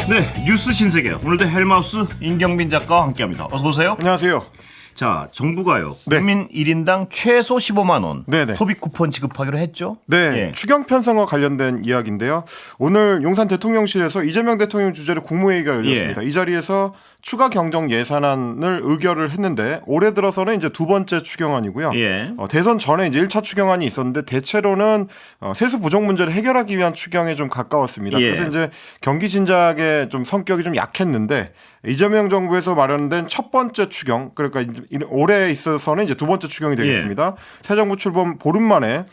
네, 뉴스 신세계. 오늘도 헬마우스 임경빈 작가와 함께합니다. 어서 오세요. 안녕하세요. 자, 정부가요. 네. 국민 1인당 최소 15만 원 네네. 소비 쿠폰 지급하기로 했죠. 네, 예. 추경 편성과 관련된 이야기인데요. 오늘 용산 대통령실에서 이재명 대통령 주재로 국무회의가 열렸습니다. 예. 이 자리에서 추가 경정 예산안을 의결을 했는데 올해 들어서는 이제 두 번째 추경안이고요. 예. 대선 전에 이제 1차 추경안이 있었는데 대체로는 세수 부족 문제를 해결하기 위한 추경에 좀 가까웠습니다. 예. 그래서 이제 경기 진작의 좀 성격이 좀 약했는데 이재명 정부에서 마련된 첫 번째 추경, 그러니까 올해 있어서는 이제 두 번째 추경이 되겠습니다. 새 정부 출범 보름 만에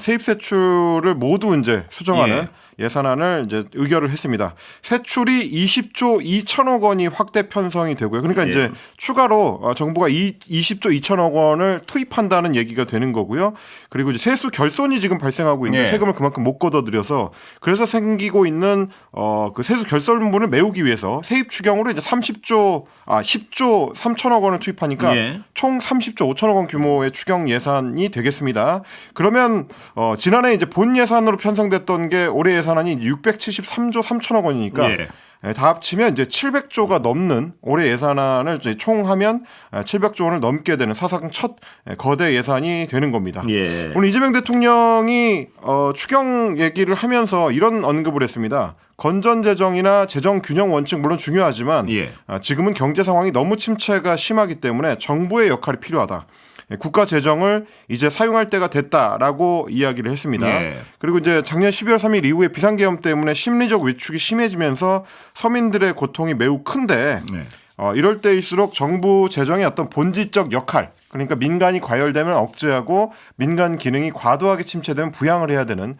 세입세출을 모두 이제 수정하는 예산안을 이제 의결을 했습니다. 세출이 20조 2천억 원이 확대 편성이 되고요. 그러니까 이제 추가로 정부가 20조 2천억 원을 투입한다는 얘기가 되는 거고요. 그리고 이제 세수 결손이 지금 발생하고 있는데 세금을 그만큼 못 걷어들여서 그래서 생기고 있는 그 세수 결손분을 메우기 위해서 세입 추경으로 이제 10조 3천억 원을 투입하니까 총 30조 5천억 원 규모의 추경 예산이 되겠습니다. 그러면 지난해 이제 본 예산으로 편성됐던 게 올해 예산안이 673조 3천억 원이니까 다 합치면 이제 700조가 넘는 올해 예산안을 이제 총 하면 700조 원을 넘게 되는 사상 첫 거대 예산이 되는 겁니다. 오늘 이재명 대통령이 추경 얘기를 하면서 이런 언급을 했습니다. 건전재정이나 재정균형 원칙 물론 중요하지만 지금은 경제 상황이 너무 침체가 심하기 때문에 정부의 역할이 필요하다. 국가 재정을 이제 사용할 때가 됐다라고 이야기를 했습니다. 그리고 이제 작년 12월 3일 이후에 비상계엄 때문에 심리적 위축이 심해지면서 서민들의 고통이 매우 큰데 이럴 때일수록 정부 재정의 어떤 본질적 역할, 그러니까 민간이 과열되면 억제하고 민간 기능이 과도하게 침체되면 부양을 해야 되는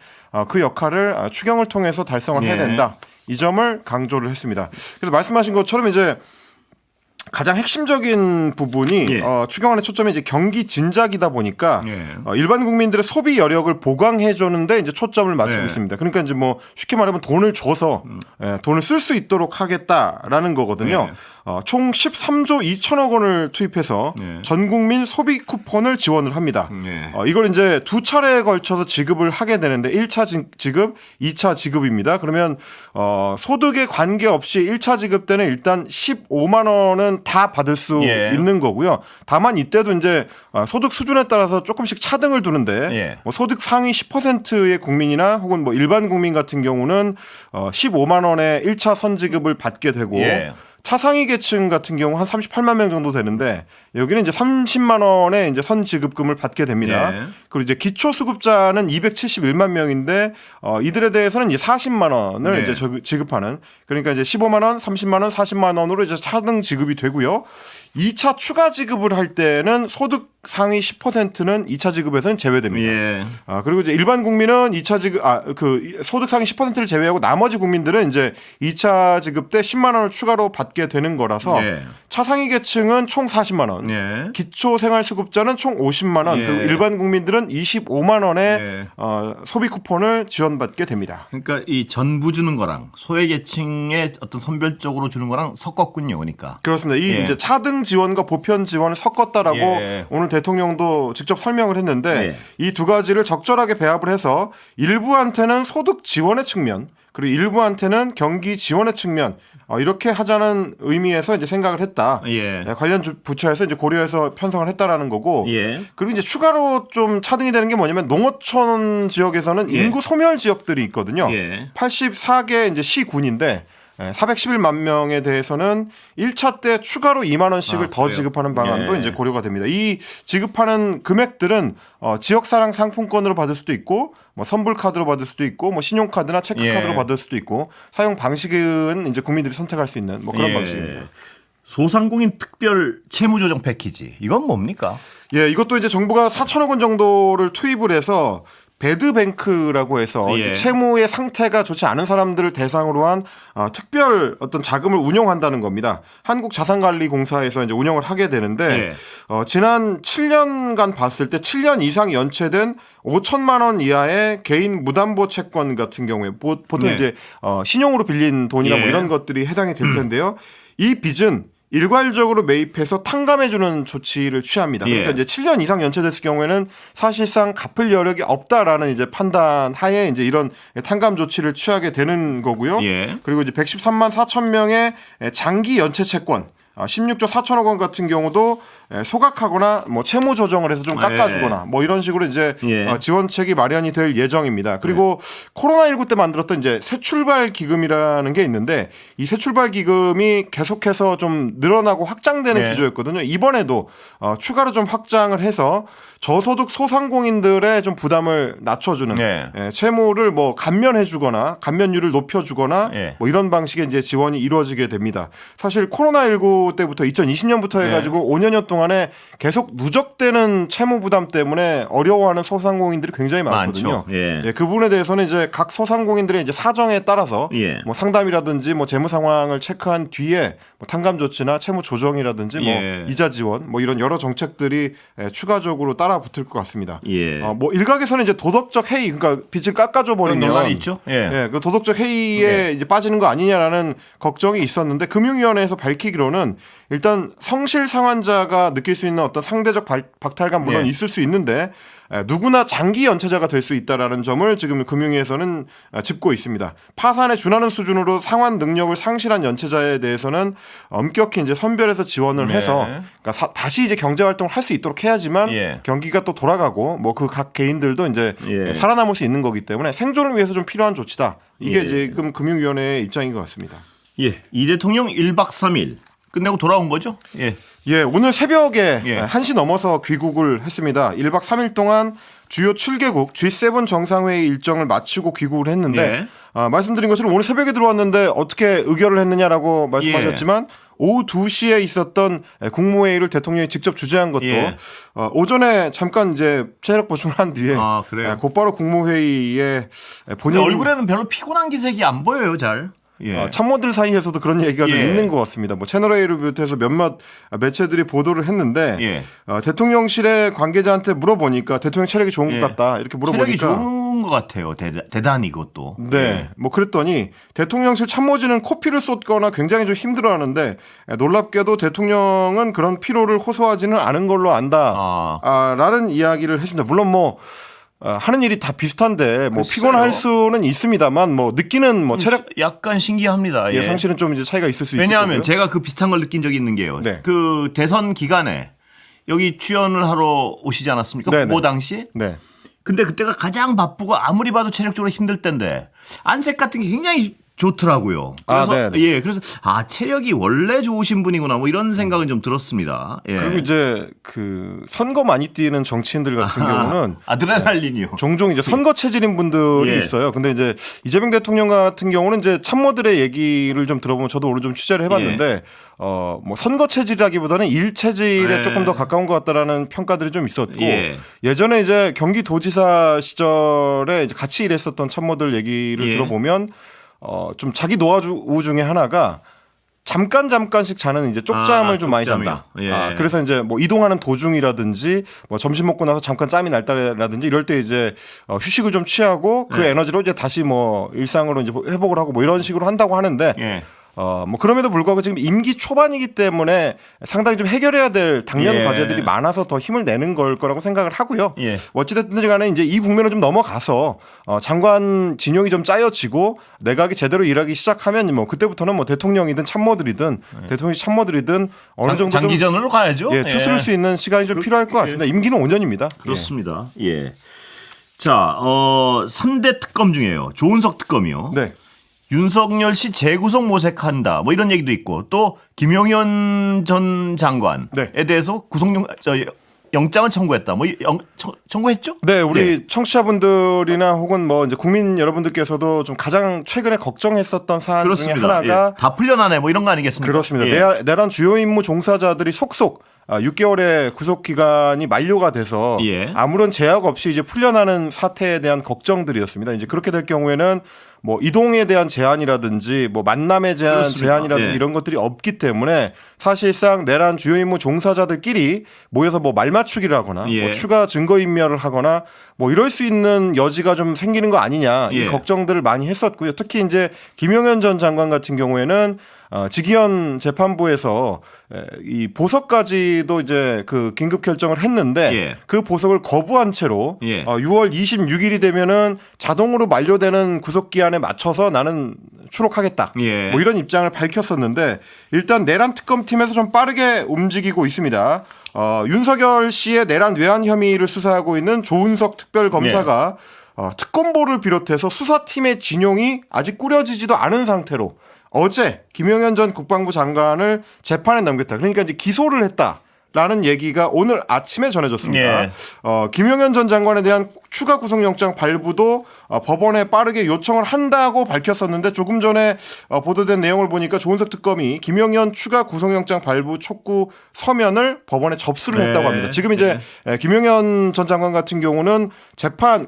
그 역할을 추경을 통해서 달성을 해야 된다. 이 점을 강조를 했습니다. 그래서 말씀하신 것처럼 이제 가장 핵심적인 부분이 추경안의 초점이 이제 경기 진작이다 보니까 일반 국민들의 소비 여력을 보강해 주는데 이제 초점을 맞추고 있습니다. 그러니까 이제 뭐 쉽게 말하면 돈을 줘서 돈을 쓸 수 있도록 하겠다라는 거거든요. 총 13조 2천억 원을 투입해서 전 국민 소비 쿠폰을 지원을 합니다. 이걸 이제 두 차례에 걸쳐서 지급을 하게 되는데 1차 지급, 2차 지급입니다. 그러면 소득에 관계없이 1차 지급 때는 일단 15만 원은 다 받을 수 있는 거고요. 다만 이때도 이제 소득 수준에 따라서 조금씩 차등을 두는데 뭐 소득 상위 10%의 국민이나 혹은 뭐 일반 국민 같은 경우는 15만 원의 1차 선지급을 받게 되고 차상위 계층 같은 경우 한 38만 명 정도 되는데 여기는 이제 30만 원의 이제 선지급금을 받게 됩니다. 그리고 이제 기초수급자는 271만 명인데 이들에 대해서는 이제 40만 원을 이제 지급하는, 그러니까 이제 15만 원, 30만 원, 40만 원으로 이제 차등 지급이 되고요. 2차 추가 지급을 할 때는 소득 상위 10%는 2차 지급에서는 제외됩니다. 그리고 이제 일반 국민은 2차 지급 그 소득 상위 10%를 제외하고 나머지 국민들은 이제 2차 지급 때 10만 원을 추가로 받게 되는 거라서 차상위 계층은 총 40만 원, 기초생활수급자는 총 50만 원, 그리고 일반 국민들은 25만 원의 소비 쿠폰을 지원받게 됩니다. 그러니까 이 전부 주는 거랑 소외계층에 어떤 선별적으로 주는 거랑 섞었군요, 그러니까. 그렇습니다. 이 이제 차등 지원과 보편 지원을 섞었다라고 오늘 대통령도 직접 설명을 했는데 이 두 가지를 적절하게 배합을 해서 일부한테는 소득 지원의 측면, 그리고 일부한테는 경기 지원의 측면, 이렇게 하자는 의미에서 이제 생각을 했다. 관련 부처에서 이제 고려해서 편성을 했다라는 거고. 그리고 이제 추가로 좀 차등이 되는 게 뭐냐면 농어촌 지역에서는 인구 소멸 지역들이 있거든요. 84개 이제 시군인데 411만 명에 대해서는 1차 때 추가로 2만 원씩을 더 지급하는 방안도 이제 고려가 됩니다. 이 지급하는 금액들은 지역사랑 상품권으로 받을 수도 있고, 뭐 선불카드로 받을 수도 있고, 뭐 신용카드나 체크카드로 받을 수도 있고, 사용 방식은 이제 국민들이 선택할 수 있는 뭐 그런 방식입니다. 소상공인 특별 채무조정 패키지, 이건 뭡니까? 이것도 이제 정부가 4천억 원 정도를 투입을 해서 배드뱅크라고 해서 채무의 상태가 좋지 않은 사람들을 대상으로 한 특별 어떤 자금을 운영한다는 겁니다. 한국자산관리공사에서 이제 운영을 하게 되는데 지난 7년간 봤을 때 7년 이상 연체된 5천만 원 이하의 개인 무담보 채권 같은 경우에 보통 이제 신용으로 빌린 돈이나 뭐 이런 것들이 해당이 될 텐데요. 이 빚은 일괄적으로 매입해서 탕감해주는 조치를 취합니다. 그러니까 예. 이제 7년 이상 연체됐을 경우에는 사실상 갚을 여력이 없다라는 이제 판단 하에 이제 이런 탕감 조치를 취하게 되는 거고요. 예. 그리고 이제 113만 4천 명의 장기 연체 채권 16조 4천억 원 같은 경우도 소각하거나 뭐 채무 조정을 해서 좀 깎아주거나 뭐 이런 식으로 이제 지원책이 마련이 될 예정입니다. 그리고 코로나19 때 만들었던 이제 새출발 기금이라는 게 있는데 이 새출발 기금이 계속해서 좀 늘어나고 확장되는 기조였거든요. 이번에도 추가로 좀 확장을 해서 저소득 소상공인들의 좀 부담을 낮춰주는 채무를 뭐 감면해주거나 감면율을 높여주거나 뭐 이런 방식의 이제 지원이 이루어지게 됩니다. 사실 코로나19 때부터 2020년부터 해가지고 5년여 동안에 계속 누적되는 채무 부담 때문에 어려워하는 소상공인들이 굉장히 많거든요. 그 부분에 대해서는 이제 각 소상공인들의 이제 사정에 따라서 뭐 상담이라든지 뭐 재무 상황을 체크한 뒤에 뭐 탕감 조치나 채무 조정이라든지 뭐 이자 지원 뭐 이런 여러 정책들이 추가적으로 따라 붙을 것 같습니다. 뭐 일각에서는 이제 도덕적 해이, 그러니까 빚을 깎아줘 버리면 논란이 있죠. 그 도덕적 해이에 이제 빠지는 거 아니냐라는 걱정이 있었는데 금융위원회에서 밝히기로는 일단 성실 상환자가 느낄 수 있는 어떤 상대적 박탈감 물론 있을 수 있는데 누구나 장기 연체자가 될 수 있다라는 점을 지금 금융위에서는 짚고 있습니다. 파산에 준하는 수준으로 상환 능력을 상실한 연체자에 대해서는 엄격히 이제 선별해서 지원을 해서 그러니까 다시 이제 경제 활동을 할 수 있도록 해야지만 경기가 또 돌아가고 뭐 그 각 개인들도 이제 살아남을 수 있는 거기 때문에 생존을 위해서 좀 필요한 조치다. 이게 지금 금융위원회의 입장인 것 같습니다. 이 대통령 1박 3일 끝내고 돌아온 거죠? 오늘 새벽에 1시 넘어서 귀국을 했습니다. 1박 3일 동안 주요 7개국 G7 정상회의 일정을 마치고 귀국을 했는데 말씀드린 것처럼 오늘 새벽에 들어왔는데 어떻게 의결을 했느냐라고 말씀하셨지만 오후 2시에 있었던 국무회의를 대통령이 직접 주재한 것도 오전에 잠깐 이제 체력 보충을 한 뒤에 곧바로 국무회의에 본인 얼굴에는 별로 피곤한 기색이 안 보여요, 잘. 참모들 사이에서도 그런 얘기가 좀 있는 것 같습니다. 뭐 채널A를 비롯해서 몇몇 매체들이 보도를 했는데 대통령실의 관계자한테 물어보니까 대통령 체력이 좋은 것 같다 이렇게 물어보니까 체력이 좋은 것 같아요. 대단히 그것도. 뭐 그랬더니 대통령실 참모진은 코피를 쏟거나 굉장히 좀 힘들어하는데 놀랍게도 대통령은 그런 피로를 호소하지는 않은 걸로 안다라는 이야기를 했습니다. 물론 뭐 하는 일이 다 비슷한데 뭐 피곤할 수는 있습니다만 뭐 느끼는 뭐 체력 약간 신기합니다. 상실은 좀 이제 차이가 있을 수 있어요. 왜냐하면 제가 그 비슷한 걸 느낀 적이 있는 게요. 그 대선 기간에 여기 출연을 하러 오시지 않았습니까? 후보 당시. 근데 그때가 가장 바쁘고 아무리 봐도 체력적으로 힘들 때인데 안색 같은 게 굉장히 좋더라고요. 그래서 그래서 체력이 원래 좋으신 분이구나 뭐 이런 생각은 좀 들었습니다. 그리고 이제 그 선거 많이 뛰는 정치인들 같은 경우는 아드레날린이요. 종종 이제 선거 체질인 분들이 있어요. 근데 이제 이재명 대통령 같은 경우는 이제 참모들의 얘기를 좀 들어보면 저도 오늘 좀 취재를 해봤는데 뭐 선거 체질이라기보다는 일 체질에 조금 더 가까운 것 같다라는 평가들이 좀 있었고 예전에 이제 경기도지사 시절에 이제 같이 일했었던 참모들 얘기를 들어보면 좀 자기 노하우 중에 하나가 잠깐씩 자는 이제 쪽잠을 좀 많이 잔다. 그래서 이제 뭐 이동하는 도중이라든지 뭐 점심 먹고 나서 잠깐 짬이 날 때라든지 이럴 때 이제 휴식을 좀 취하고 그 에너지로 이제 다시 뭐 일상으로 이제 회복을 하고 뭐 이런 식으로 한다고 하는데 뭐 그럼에도 불구하고 지금 임기 초반이기 때문에 상당히 좀 해결해야 될 당면 과제들이 많아서 더 힘을 내는 걸 거라고 생각을 하고요. 어찌됐든 간에 이제 이 국면을 좀 넘어가서 장관 진용이 좀 짜여지고 내각이 제대로 일하기 시작하면 뭐 그때부터는 뭐 대통령이든 참모들이든 대통령 참모들이든 어느 정도 장기전으로 가야죠. 추스를 수 있는 시간이 좀 필요할 것 같습니다. 임기는 5년입니다. 그렇습니다. 자, 3대 특검 중에요. 조은석 특검이요. 윤석열 씨 재구속 모색한다. 뭐 이런 얘기도 있고 또 김용현 전 장관에 대해서 영장을 청구했다. 뭐 청구했죠? 우리 청취자분들이나 혹은 뭐 이제 국민 여러분들께서도 좀 가장 최근에 걱정했었던 사안 중에 하나가 다 풀려나네. 뭐 이런 거 아니겠습니까? 그렇습니다. 내란 주요 임무 종사자들이 속속 6개월의 구속 기간이 만료가 돼서 아무런 제약 없이 이제 풀려나는 사태에 대한 걱정들이었습니다. 이제 그렇게 될 경우에는 뭐 이동에 대한 제한이라든지 뭐 만남에 대한 그렇습니까? 제한이라든지 이런 것들이 없기 때문에 사실상 내란 주요 임무 종사자들끼리 모여서 뭐 말맞추기를 하거나 뭐 추가 증거인멸을 하거나 뭐 이럴 수 있는 여지가 좀 생기는 거 아니냐 이 걱정들을 많이 했었고요. 특히 이제 김용현 전 장관 같은 경우에는 직위원 재판부에서 이 보석까지도 이제 그 긴급 결정을 했는데 그 보석을 거부한 채로 6월 26일이 되면은 자동으로 만료되는 구속 기한에 맞춰서 나는 추록하겠다. 뭐 이런 입장을 밝혔었는데 일단 내란 특검팀에서 좀 빠르게 움직이고 있습니다. 윤석열 씨의 내란 외환 혐의를 수사하고 있는 조은석 특별검사가 특검보를 비롯해서 수사팀의 진용이 아직 꾸려지지도 않은 상태로 어제 김용현 전 국방부 장관을 재판에 넘겼다. 그러니까 이제 기소를 했다라는 얘기가 오늘 아침에 전해졌습니다. 김용현 전 장관에 대한 추가 구속영장 발부도 법원에 빠르게 요청을 한다고 밝혔었는데 조금 전에 보도된 내용을 보니까 조은석 특검이 김용현 추가 구속영장 발부 촉구 서면을 법원에 접수를 했다고 합니다. 지금 이제 김용현 전 장관 같은 경우는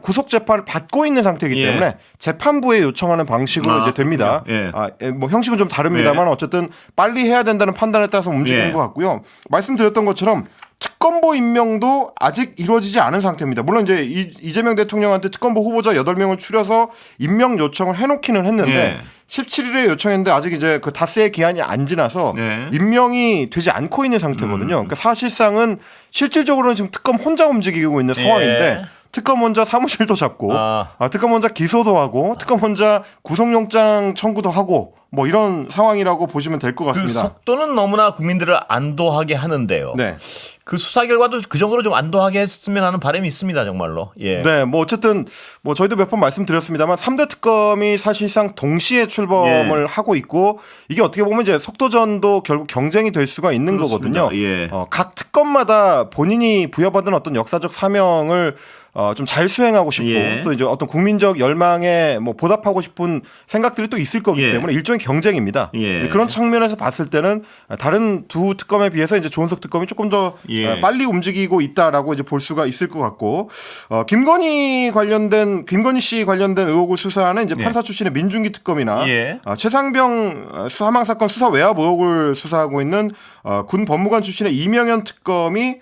구속 재판을 받고 있는 상태이기 때문에 재판부에 요청하는 방식으로 이제 됩니다. 뭐 형식은 좀 다릅니다만 어쨌든 빨리 해야 된다는 판단에 따라서 움직이는 것 같고요. 말씀드렸던 것처럼 특검보 임명도 아직 이루어지지 않은 상태입니다. 물론 이제 이재명 대통령한테 특검보 후보자 8명을 추려서 임명 요청을 해놓기는 했는데 17일에 요청했는데 아직 이제 그 닷새의 기한이 안 지나서 임명이 되지 않고 있는 상태거든요. 그러니까 사실상은 실질적으로는 지금 특검 혼자 움직이고 있는 상황인데 특검 혼자 사무실도 잡고 특검 혼자 기소도 하고 특검 혼자 구속영장 청구도 하고 뭐 이런 상황이라고 보시면 될 것 같습니다. 그 속도는 너무나 국민들을 안도하게 하는데요. 그 수사 결과도 그 정도로 좀 안도하게 했으면 하는 바람이 있습니다, 정말로. 네, 뭐 어쨌든 뭐 저희도 몇 번 말씀드렸습니다만 3대 특검이 사실상 동시에 출범을 하고 있고 이게 어떻게 보면 이제 속도전도 결국 경쟁이 될 수가 있는 그렇습니다. 거거든요. 각 특검마다 본인이 부여받은 어떤 역사적 사명을 좀 잘 수행하고 싶고 또 이제 어떤 국민적 열망에 뭐 보답하고 싶은 생각들이 또 있을 거기 때문에 일종의 경쟁입니다. 그런 측면에서 봤을 때는 다른 두 특검에 비해서 이제 조은석 특검이 조금 더 빨리 움직이고 있다라고 이제 볼 수가 있을 것 같고 김건희 씨 관련된 의혹을 수사하는 이제 판사 출신의 민중기 특검이나 최상병 사망 사건 수사 외압 의혹을 수사하고 있는 군 법무관 출신의 이명현 특검이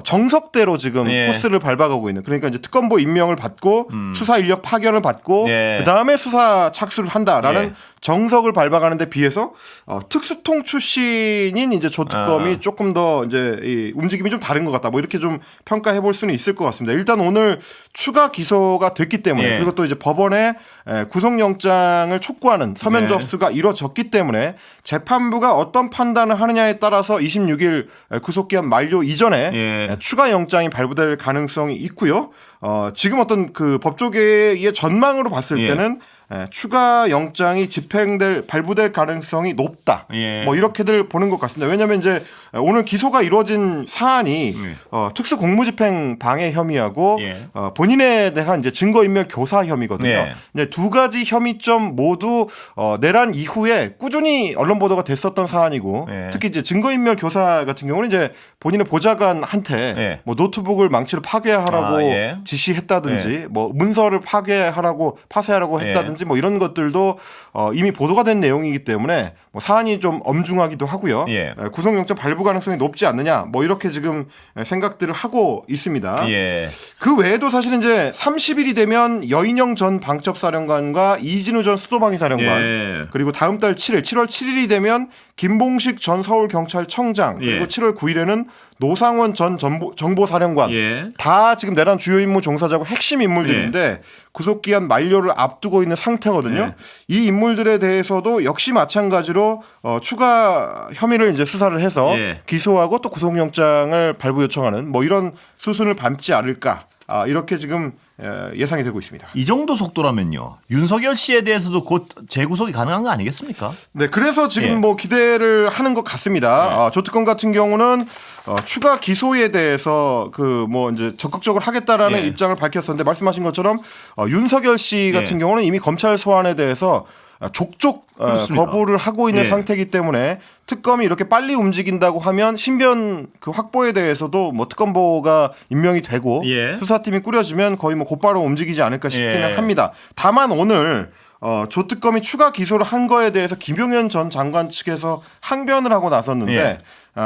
정석대로 지금 코스를 밟아가고 있는 그러니까 이제 특검보 임명을 받고 수사 인력 파견을 받고 그 다음에 수사 착수를 한다라는 정석을 밟아가는 데 비해서 특수통 출신인 이제 조 특검이 조금 더 이제 이 움직임이 좀 다른 것 같다. 뭐 이렇게 좀 평가해 볼 수는 있을 것 같습니다. 일단 오늘 추가 기소가 됐기 때문에 그리고 또 이제 법원에 구속영장을 촉구하는 서면 접수가 이루어졌기 때문에 재판부가 어떤 판단을 하느냐에 따라서 26일 구속기한 만료 이전에 추가 영장이 발부될 가능성이 있고요. 지금 어떤 그 법조계의 전망으로 봤을 때는 추가 영장이 발부될 가능성이 높다. 뭐 이렇게들 보는 것 같습니다. 왜냐하면 이제 오늘 기소가 이루어진 사안이 특수 공무집행 방해 혐의하고 본인에 대한 이제 증거인멸 교사 혐의거든요. 이제 두 가지 혐의점 모두 내란 이후에 꾸준히 언론 보도가 됐었던 사안이고 특히 이제 증거인멸 교사 같은 경우는 이제 본인의 보좌관한테 뭐 노트북을 망치로 파괴하라고 지시했다든지 뭐 문서를 파쇄하라고 했다든지 뭐 이런 것들도 이미 보도가 된 내용이기 때문에 뭐 사안이 좀 엄중하기도 하고요. 구속영장 발부 가능성이 높지 않느냐 뭐 이렇게 지금 생각들을 하고 있습니다. 그 외에도 사실은 이제 30일이 되면 여인영 전 방첩사령관과 이진우 전 수도방위사령관 그리고 다음 달 7월 7일이 되면 김봉식 전 서울경찰청장 그리고 7월 9일에는 노상원 전 정보사령관 다 지금 내란 주요 임무 종사자고 핵심 인물들인데 구속기한 만료를 앞두고 있는 상태거든요. 이 인물들에 대해서도 역시 마찬가지로 추가 혐의를 이제 수사를 해서 기소하고 또 구속영장을 발부 요청하는 뭐 이런 수순을 밟지 않을까 이렇게 지금 예상이 되고 있습니다. 이 정도 속도라면요. 윤석열 씨에 대해서도 곧 재구속이 가능한 거 아니겠습니까? 네, 그래서 지금 뭐 기대를 하는 것 같습니다. 조특검 같은 경우는 추가 기소에 대해서 그 뭐 이제 적극적으로 하겠다라는 입장을 밝혔었는데 말씀하신 것처럼 윤석열 씨 같은 경우는 이미 검찰 소환에 대해서 족족 거부를 하고 있는 상태이기 때문에 특검이 이렇게 빨리 움직인다고 하면 신변 그 확보에 대해서도 뭐 특검보가 임명이 되고 수사팀이 꾸려지면 거의 뭐 곧바로 움직이지 않을까 싶기는 합니다. 다만 오늘 조특검이 추가 기소를 한 거에 대해서 김용현 전 장관 측에서 항변을 하고 나섰는데 예.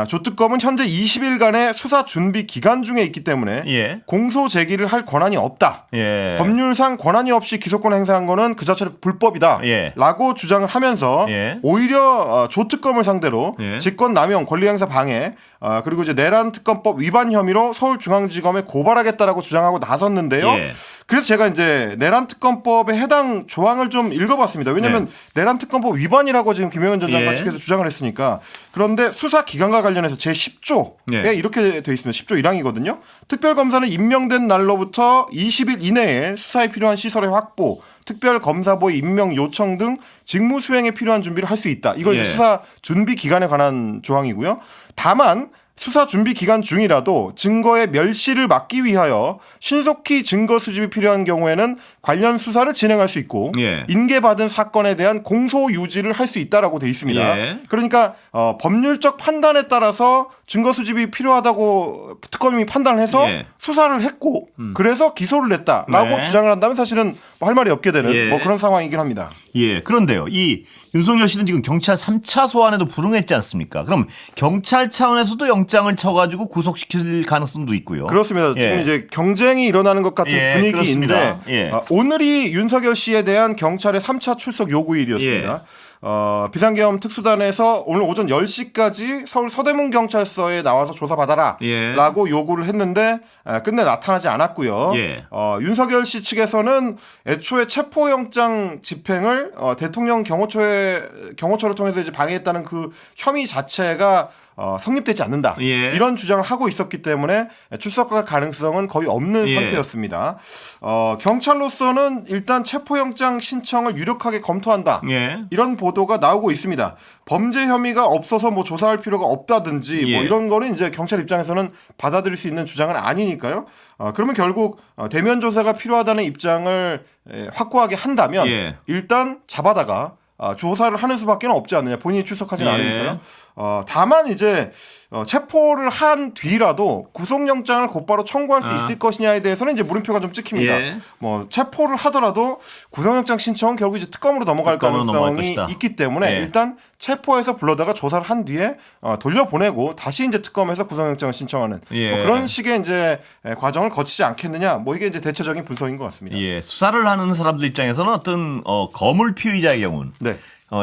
조특검은 현재 20일간의 수사 준비 기간 중에 있기 때문에 예. 공소 제기를 할 권한이 없다. 예. 법률상 권한이 없이 기소권 행사한 거는 그 자체로 불법이다. 예. 라고 주장을 하면서 예. 오히려 조특검을 상대로 예. 직권남용, 권리행사 방해 그리고 이제 내란 특검법 위반 혐의로 서울중앙지검에 고발하겠다라고 주장하고 나섰는데요. 예. 그래서 제가 이제 내란 특검법의 해당 조항을 좀 읽어봤습니다. 왜냐하면 내란 특검법 위반이라고 지금 김용현 전 장관 측에서 주장을 했으니까. 그런데 수사 기간과 관련해서 제 10조에 이렇게 돼 있습니다. 10조 1항이거든요. 특별검사는 임명된 날로부터 20일 이내에 수사에 필요한 시설의 확보, 특별검사보의 임명 요청 등 직무 수행에 필요한 준비를 할 수 있다. 이걸 이제 수사 준비 기간에 관한 조항이고요. 다만 수사 준비 기간 중이라도 증거의 멸시를 막기 위하여 신속히 증거 수집이 필요한 경우에는 관련 수사를 진행할 수 있고 인계받은 사건에 대한 공소 유지를 할 수 있다라고 돼 있습니다. 그러니까 법률적 판단에 따라서 증거 수집이 필요하다고 특검이 판단을 해서 수사를 했고 그래서 기소를 냈다라고 주장을 한다면 사실은 뭐 할 말이 없게 되는 뭐 그런 상황이긴 합니다. 예. 그런데요. 이 윤석열 씨는 지금 경찰 3차 소환에도 불응했지 않습니까? 그럼 경찰 차원에서도 영장을 쳐가지고 구속시킬 가능성도 있고요. 그렇습니다. 지금 이제 경쟁이 일어나는 것 같은 분위기인데 오늘이 윤석열 씨에 대한 경찰의 3차 출석 요구일이었습니다. 비상계엄 특수단에서 오늘 오전 10시까지 서울 서대문 경찰서에 나와서 조사받아라 라고 요구를 했는데 끝내 나타나지 않았고요. 윤석열 씨 측에서는 애초에 체포영장 집행을 대통령 경호처를 통해서 이제 방해했다는 그 혐의 자체가 성립되지 않는다. 이런 주장을 하고 있었기 때문에 출석할 가능성은 거의 없는 상태였습니다. 경찰로서는 일단 체포영장 신청을 유력하게 검토한다. 이런 보도가 나오고 있습니다. 범죄 혐의가 없어서 뭐 조사할 필요가 없다든지 뭐 이런 거는 이제 경찰 입장에서는 받아들일 수 있는 주장은 아니니까요. 그러면 결국 대면 조사가 필요하다는 입장을 확고하게 한다면 일단 잡아다가 조사를 하는 수밖에 없지 않느냐. 본인이 출석하지는 않으니까요. 다만 이제 체포를 한 뒤라도 구속영장을 곧바로 청구할 수 있을 것이냐에 대해서는 이제 물음표가 좀 찍힙니다. 뭐 체포를 하더라도 구속영장 신청은 결국 이제 특검으로 넘어갈 가능성이 있기 때문에 일단 체포해서 불러다가 조사를 한 뒤에 돌려보내고 다시 이제 특검에서 구속영장을 신청하는 뭐 그런 식의 이제 과정을 거치지 않겠느냐. 뭐 이게 이제 대체적인 분석인 것 같습니다. 수사를 하는 사람들 입장에서는 어떤 거물 피의자의 경우는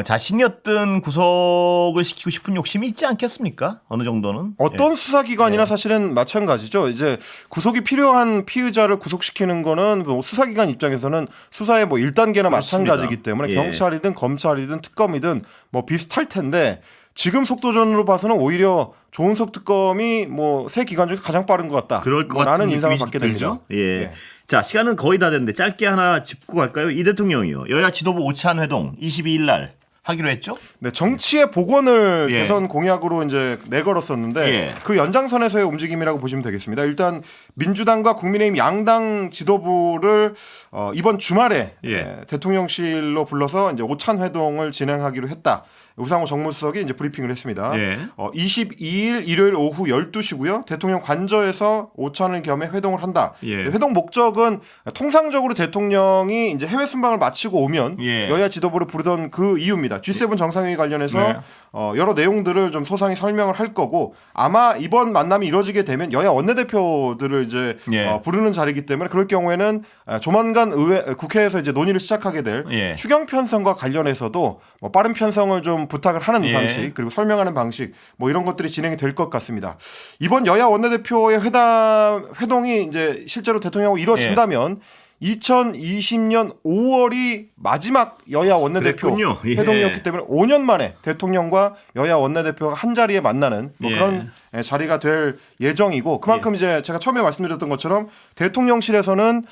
자신이 어떤 구속을 시키고 싶은 욕심이 있지 않겠습니까? 어느 정도는. 어떤 수사기관이나 사실은 마찬가지죠. 이제 구속이 필요한 피의자를 구속시키는 거는 뭐 수사기관 입장에서는 수사의 뭐 1단계나 마찬가지이기 때문에 경찰이든 검찰이든 특검이든 뭐 비슷할 텐데 지금 속도전으로 봐서는 오히려 조은석 특검이 뭐 새 기관 중에서 가장 빠른 것 같다. 그럴 것 같은 인상을 받게 됩니다. 자, 시간은 거의 다 됐는데 짧게 하나 짚고 갈까요? 이 대통령이요. 여야 지도부 오찬 회동 22일 날 하기로 했죠? 네, 정치의 복원을 대선 공약으로 이제 내걸었었는데 그 연장선에서의 움직임이라고 보시면 되겠습니다. 일단 민주당과 국민의힘 양당 지도부를 이번 주말에 대통령실로 불러서 이제 오찬 회동을 진행하기로 했다. 우상호 정무수석이 이제 브리핑을 했습니다. 22일 일요일 오후 12시고요. 대통령 관저에서 오찬을 겸해 회동을 한다. 회동 목적은 통상적으로 대통령이 이제 해외 순방을 마치고 오면 여야 지도부를 부르던 그 이유입니다. G7 정상회의 관련해서 여러 내용들을 좀 소상히 설명을 할 거고 아마 이번 만남이 이루어지게 되면 여야 원내대표들을 이제 부르는 자리이기 때문에 그럴 경우에는 조만간 국회에서 이제 논의를 시작하게 될 추경 편성과 관련해서도 뭐 빠른 편성을 좀 부탁을 하는 방식 그리고 설명하는 방식 뭐 이런 것들이 진행이 될 것 같습니다. 이번 여야 원내대표의 회동이 이제 실제로 대통령하고 이루어진다면 2020년 5월이 마지막 여야 원내대표 회동이었기 때문에 5년 만에 대통령과 여야 원내대표가 한 자리에 만나는 뭐 그런 자리가 될 예정이고 그만큼 이제 제가 처음에 말씀드렸던 것처럼 대통령실에서는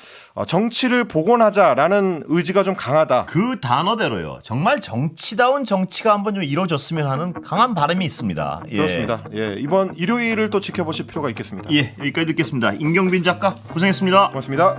정치를 복원하자라는 의지가 좀 강하다. 그 단어대로요. 정말 정치다운 정치가 한번 좀 이루어졌으면 하는 강한 바람이 있습니다. 그렇습니다. 이번 일요일을 또 지켜보실 필요가 있겠습니다. 여기까지 듣겠습니다. 임경빈 작가 고생했습니다. 고맙습니다.